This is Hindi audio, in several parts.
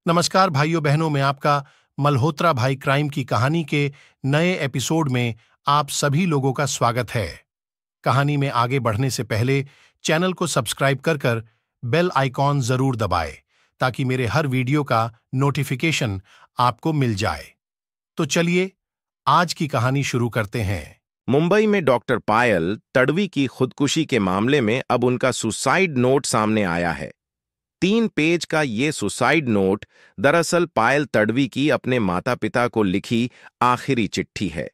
नमस्कार भाइयों बहनों, मैं आपका मल्होत्रा भाई क्राइम की कहानी के नए एपिसोड में आप सभी लोगों का स्वागत है। कहानी में आगे बढ़ने से पहले चैनल को सब्सक्राइब कर बेल आइकॉन जरूर दबाएं ताकि मेरे हर वीडियो का नोटिफिकेशन आपको मिल जाए। तो चलिए आज की कहानी शुरू करते हैं। मुंबई में डॉक्टर पायल तडवी की खुदकुशी के मामले में अब उनका सुसाइड नोट सामने आया है। 3 पेज का ये सुसाइड नोट दरअसल पायल तडवी की अपने माता पिता को लिखी आखिरी चिट्ठी है।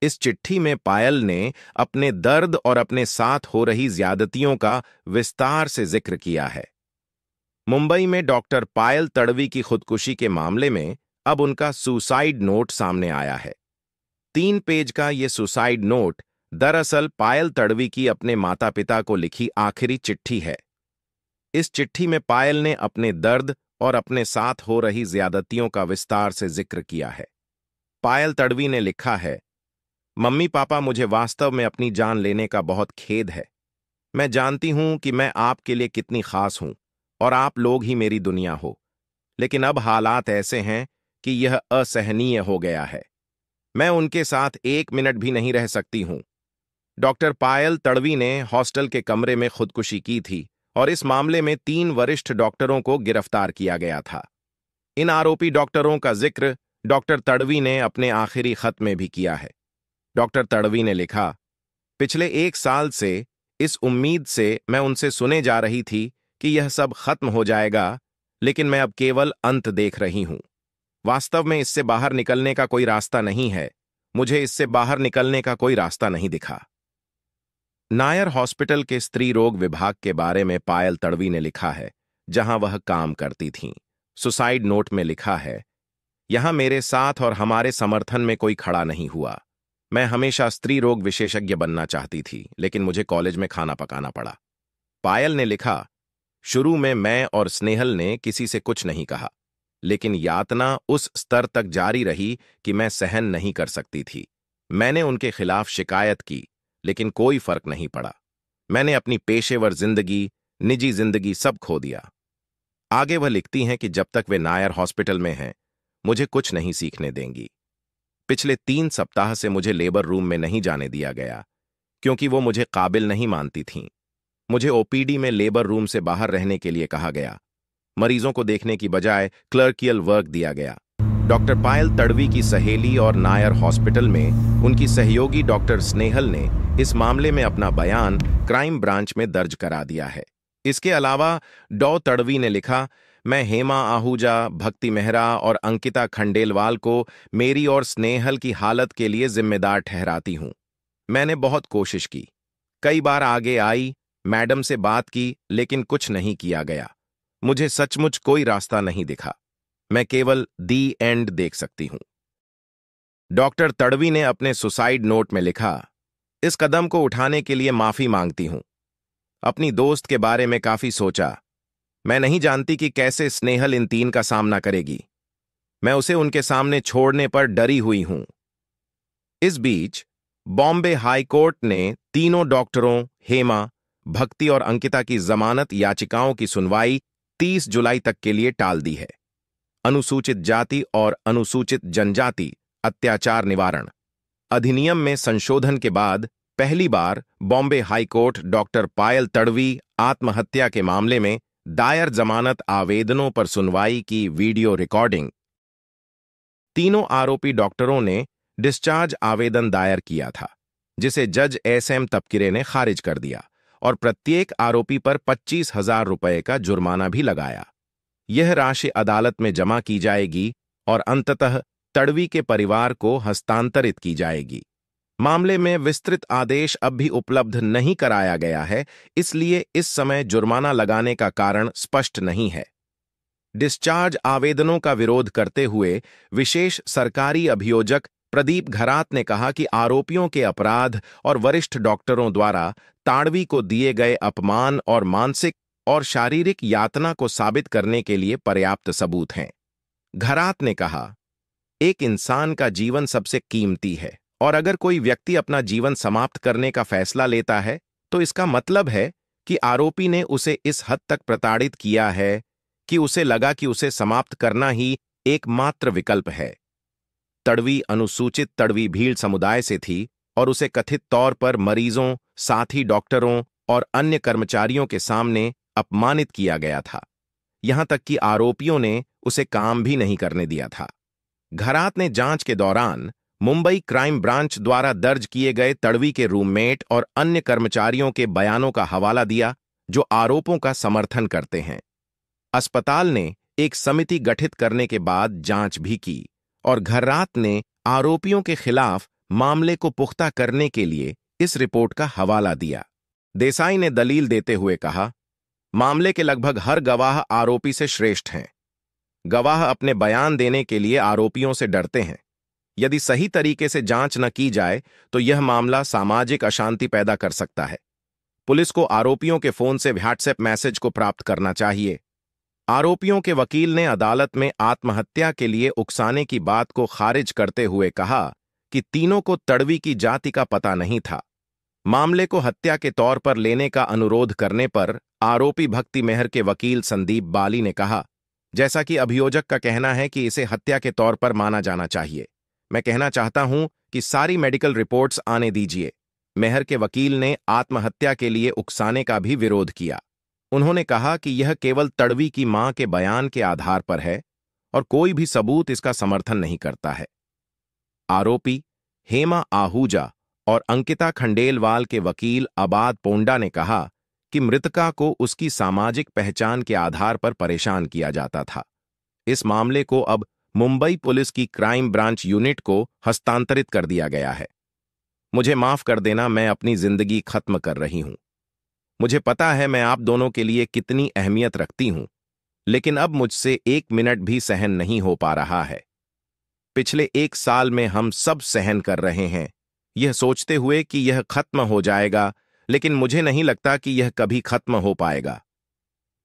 इस चिट्ठी में पायल ने अपने दर्द और अपने साथ हो रही ज्यादतियों का विस्तार से जिक्र किया है। मुंबई में डॉक्टर पायल तडवी की खुदकुशी के मामले में अब उनका सुसाइड नोट सामने आया है। 3 पेज का ये सुसाइड नोट दरअसल पायल तडवी की अपने माता पिता को लिखी आखिरी चिट्ठी है। इस चिट्ठी में पायल ने अपने दर्द और अपने साथ हो रही ज्यादतियों का विस्तार से जिक्र किया है। पायल तडवी ने लिखा है, मम्मी पापा, मुझे वास्तव में अपनी जान लेने का बहुत खेद है। मैं जानती हूं कि मैं आपके लिए कितनी खास हूं और आप लोग ही मेरी दुनिया हो, लेकिन अब हालात ऐसे हैं कि यह असहनीय हो गया है। मैं उनके साथ 1 मिनट भी नहीं रह सकती हूं। डॉक्टर पायल तडवी ने हॉस्टल के कमरे में खुदकुशी की थी और इस मामले में 3 वरिष्ठ डॉक्टरों को गिरफ्तार किया गया था। इन आरोपी डॉक्टरों का जिक्र डॉक्टर तडवी ने अपने आखिरी खत में भी किया है। डॉक्टर तडवी ने लिखा, पिछले 1 साल से इस उम्मीद से मैं उनसे सुने जा रही थी कि यह सब खत्म हो जाएगा, लेकिन मैं अब केवल अंत देख रही हूं। वास्तव में इससे बाहर निकलने का कोई रास्ता नहीं है। मुझे इससे बाहर निकलने का कोई रास्ता नहीं दिखा। नायर हॉस्पिटल के स्त्री रोग विभाग के बारे में पायल तडवी ने लिखा है, जहां वह काम करती थीं। सुसाइड नोट में लिखा है, यहां मेरे साथ और हमारे समर्थन में कोई खड़ा नहीं हुआ। मैं हमेशा स्त्री रोग विशेषज्ञ बनना चाहती थी, लेकिन मुझे कॉलेज में खाना पकाना पड़ा। पायल ने लिखा, शुरू में मैं और स्नेहल ने किसी से कुछ नहीं कहा, लेकिन यातना उस स्तर तक जारी रही कि मैं सहन नहीं कर सकती थी। मैंने उनके खिलाफ शिकायत की, लेकिन कोई फर्क नहीं पड़ा। मैंने अपनी पेशेवर जिंदगी, निजी जिंदगी सब खो दिया। आगे वह लिखती हैं कि जब तक वे नायर हॉस्पिटल में हैं, मुझे कुछ नहीं सीखने देंगी। पिछले 3 सप्ताह से मुझे लेबर रूम में नहीं जाने दिया गया, क्योंकि वो मुझे काबिल नहीं मानती थीं। मुझे ओपीडी में लेबर रूम से बाहर रहने के लिए कहा गया। मरीजों को देखने की बजाय क्लर्कियल वर्क दिया गया। डॉक्टर पायल तडवी की सहेली और नायर हॉस्पिटल में उनकी सहयोगी डॉक्टर स्नेहल ने इस मामले में अपना बयान क्राइम ब्रांच में दर्ज करा दिया है। इसके अलावा डॉ तडवी ने लिखा, मैं हेमा आहूजा, भक्ति मेहरा और अंकिता खंडेलवाल को मेरी और स्नेहल की हालत के लिए जिम्मेदार ठहराती हूं। मैंने बहुत कोशिश की, कई बार आगे आई, मैडम से बात की, लेकिन कुछ नहीं किया गया। मुझे सचमुच कोई रास्ता नहीं दिखा। मैं केवल दी एंड देख सकती हूं। डॉक्टर तडवी ने अपने सुसाइड नोट में लिखा, इस कदम को उठाने के लिए माफी मांगती हूं। अपनी दोस्त के बारे में काफी सोचा। मैं नहीं जानती कि कैसे स्नेहल इन 3 का सामना करेगी। मैं उसे उनके सामने छोड़ने पर डरी हुई हूं। इस बीच बॉम्बे हाई कोर्ट ने तीनों डॉक्टरों हेमा, भक्ति और अंकिता की जमानत याचिकाओं की सुनवाई 30 जुलाई तक के लिए टाल दी है। अनुसूचित जाति और अनुसूचित जनजाति अत्याचार निवारण अधिनियम में संशोधन के बाद पहली बार Bombay high court doctor Payal Tadvi आत्महत्या के मामले में दायर जमानत आवेदनों पर सुनवाई की वीडियो रिकॉर्डिंग। तीनों आरोपी डॉक्टरों ने डिस्चार्ज आवेदन दायर किया था, जिसे जज SM तपकिरे ने खारिज कर दिया और प्रत्येक आरोपी पर 25,000 रुपए का जुर्माना भी लगाया। यह राशि अदालत में जमा की जाएगी और अंततः तडवी के परिवार को हस्तांतरित की जाएगी। मामले में विस्तृत आदेश अब भी उपलब्ध नहीं कराया गया है, इसलिए इस समय जुर्माना लगाने का कारण स्पष्ट नहीं है। डिस्चार्ज आवेदनों का विरोध करते हुए विशेष सरकारी अभियोजक प्रदीप घरात ने कहा कि आरोपियों के अपराध और वरिष्ठ डॉक्टरों द्वारा ताडवी को दिए गए अपमान और मानसिक और शारीरिक यातना को साबित करने के लिए पर्याप्त सबूत हैं। घरात ने कहा, एक इंसान का जीवन सबसे कीमती है और अगर कोई व्यक्ति अपना जीवन समाप्त करने का फैसला लेता है, तो इसका मतलब है कि आरोपी ने उसे इस हद तक प्रताड़ित किया है कि उसे लगा कि उसे समाप्त करना ही एकमात्र विकल्प है। तड़वी अनुसूचित तड़वी भील समुदाय से थी और उसे कथित तौर पर मरीजों, साथी डॉक्टरों और अन्य कर्मचारियों के सामने अपमानित किया गया था। यहां तक कि आरोपियों ने उसे काम भी नहीं करने दिया था। घरात ने जांच के दौरान मुंबई क्राइम ब्रांच द्वारा दर्ज किए गए तड़वी के रूममेट और अन्य कर्मचारियों के बयानों का हवाला दिया जो आरोपों का समर्थन करते हैं। अस्पताल ने एक समिति गठित करने के बाद जांच भी की और घरात ने आरोपियों के खिलाफ मामले को पुख्ता करने के लिए इस रिपोर्ट का हवाला दिया। देसाई ने दलील देते हुए कहा, मामले के लगभग हर गवाह आरोपी से श्रेष्ठ हैं। गवाह अपने बयान देने के लिए आरोपियों से डरते हैं। यदि सही तरीके से जांच न की जाए तो यह मामला सामाजिक अशांति पैदा कर सकता है। पुलिस को आरोपियों के फोन से व्हाट्सएप मैसेज को प्राप्त करना चाहिए। आरोपियों के वकील ने अदालत में आत्महत्या के लिए उकसाने की बात को खारिज करते हुए कहा कि तीनों को तड़वी की जाति का पता नहीं था। मामले को हत्या के तौर पर लेने का अनुरोध करने पर आरोपी भक्ति मेहर के वकील संदीप बाली ने कहा, जैसा कि अभियोजक का कहना है कि इसे हत्या के तौर पर माना जाना चाहिए, मैं कहना चाहता हूं कि सारी मेडिकल रिपोर्ट्स आने दीजिए। मेहर के वकील ने आत्महत्या के लिए उकसाने का भी विरोध किया। उन्होंने कहा कि यह केवल तड़वी की मां के बयान के आधार पर है और कोई भी सबूत इसका समर्थन नहीं करता है। आरोपी हेमा आहूजा और अंकिता खंडेलवाल के वकील अबाद पोंडा ने कहा कि मृतका को उसकी सामाजिक पहचान के आधार पर परेशान किया जाता था। इस मामले को अब मुंबई पुलिस की क्राइम ब्रांच यूनिट को हस्तांतरित कर दिया गया है। मुझे माफ कर देना, मैं अपनी जिंदगी खत्म कर रही हूं। मुझे पता है मैं आप दोनों के लिए कितनी अहमियत रखती हूं, लेकिन अब मुझसे 1 मिनट भी सहन नहीं हो पा रहा है। पिछले 1 साल में हम सब सहन कर रहे हैं, यह सोचते हुए कि यह खत्म हो जाएगा, लेकिन मुझे नहीं लगता कि यह कभी खत्म हो पाएगा।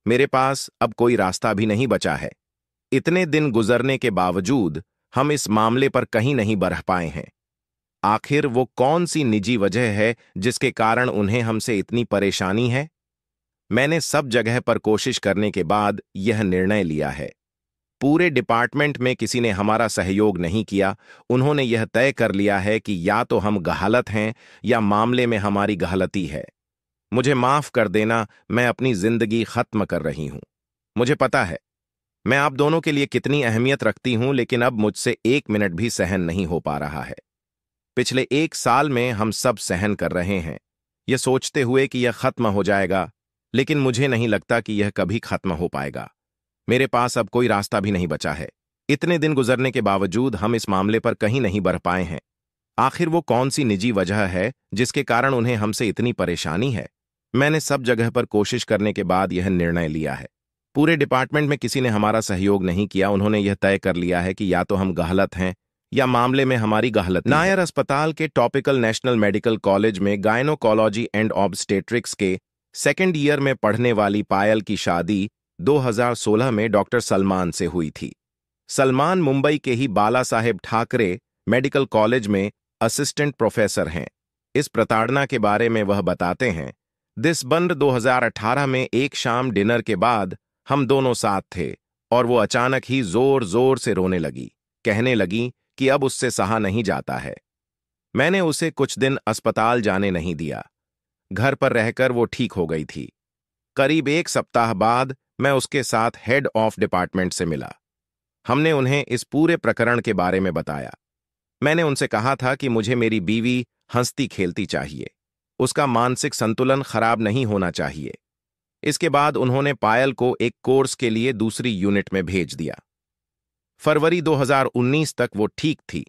मेरे पास अब कोई रास्ता भी नहीं बचा है। इतने दिन गुजरने के बावजूद हम इस मामले पर कहीं नहीं बढ़ पाए हैं। आखिर वो कौन सी निजी वजह है जिसके कारण उन्हें हमसे इतनी परेशानी है? मैंने सब जगह पर कोशिश करने के बाद यह निर्णय लिया है। पूरे डिपार्टमेंट में किसी ने हमारा सहयोग नहीं किया। उन्होंने यह तय कर लिया है कि या तो हम गलत हैं या मामले में हमारी गलती है। मुझे माफ कर देना, मैं अपनी जिंदगी खत्म कर रही हूं। मुझे पता है मैं आप दोनों के लिए कितनी अहमियत रखती हूं, लेकिन अब मुझसे 1 मिनट भी सहन नहीं हो पा रहा है। पिछले 1 साल में हम सब सहन कर रहे हैं, यह सोचते हुए कि यह खत्म हो जाएगा, लेकिन मुझे नहीं लगता कि यह कभी खत्म हो पाएगा। मेरे पास अब कोई रास्ता भी नहीं बचा है। इतने दिन गुजरने के बावजूद हम इस मामले पर कहीं नहीं बढ़ पाए हैं। आखिर वो कौन सी निजी वजह है जिसके कारण उन्हें हमसे इतनी परेशानी है? मैंने सब जगह पर कोशिश करने के बाद यह निर्णय लिया है। पूरे डिपार्टमेंट में किसी ने हमारा सहयोग नहीं किया। उन्होंने यह तय कर लिया है कि या तो हम गलत हैं या मामले में हमारी गलती है। नायर अस्पताल के टॉपिकल नेशनल मेडिकल कॉलेज में गायनोकोलॉजी एंड ऑब्स्टेट्रिक्स के 2nd ईयर में पढ़ने वाली पायल की शादी 2016 में डॉक्टर सलमान से हुई थी। सलमान मुंबई के ही बाला साहेब ठाकरे मेडिकल कॉलेज में असिस्टेंट प्रोफेसर हैं। इस प्रताड़ना के बारे में वह बताते हैं, दिसंबर 2018 में एक शाम डिनर के बाद हम दोनों साथ थे और वो अचानक ही जोर जोर से रोने लगी। कहने लगी कि अब उससे सहा नहीं जाता है। मैंने उसे कुछ दिन अस्पताल जाने नहीं दिया। घर पर रहकर वो ठीक हो गई थी। करीब 1 सप्ताह बाद मैं उसके साथ हेड ऑफ डिपार्टमेंट से मिला। हमने उन्हें इस पूरे प्रकरण के बारे में बताया। मैंने उनसे कहा था कि मुझे मेरी बीवी हंसती खेलती चाहिए, उसका मानसिक संतुलन खराब नहीं होना चाहिए। इसके बाद उन्होंने पायल को एक कोर्स के लिए दूसरी यूनिट में भेज दिया। फरवरी 2019 तक वो ठीक थी।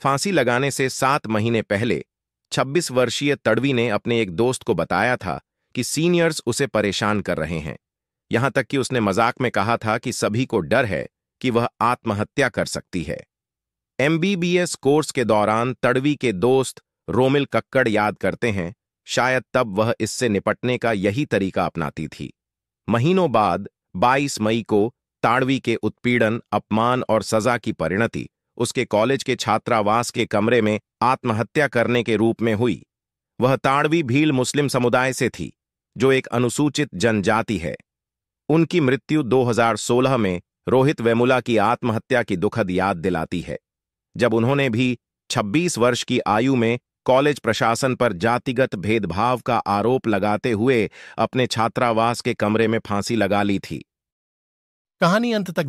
फांसी लगाने से 7 महीने पहले 26 वर्षीय तड़वी ने अपने एक दोस्त को बताया था कि सीनियर्स उसे परेशान कर रहे हैं। यहां तक कि उसने मजाक में कहा था कि सभी को डर है कि वह आत्महत्या कर सकती है। MBBS कोर्स के दौरान तड़वी के दोस्त रोमिल कक्कड़ याद करते हैं, शायद तब वह इससे निपटने का यही तरीका अपनाती थी। महीनों बाद 22 मई को ताड़वी के उत्पीड़न, अपमान और सजा की परिणति उसके कॉलेज के छात्रावास के कमरे में आत्महत्या करने के रूप में हुई। वह ताड़वी भील मुस्लिम समुदाय से थी, जो एक अनुसूचित जनजाति है। उनकी मृत्यु 2016 में रोहित वेमुला की आत्महत्या की दुखद याद दिलाती है, जब उन्होंने भी 26 वर्ष की आयु में कॉलेज प्रशासन पर जातिगत भेदभाव का आरोप लगाते हुए अपने छात्रावास के कमरे में फांसी लगा ली थी। कहानी अंत तक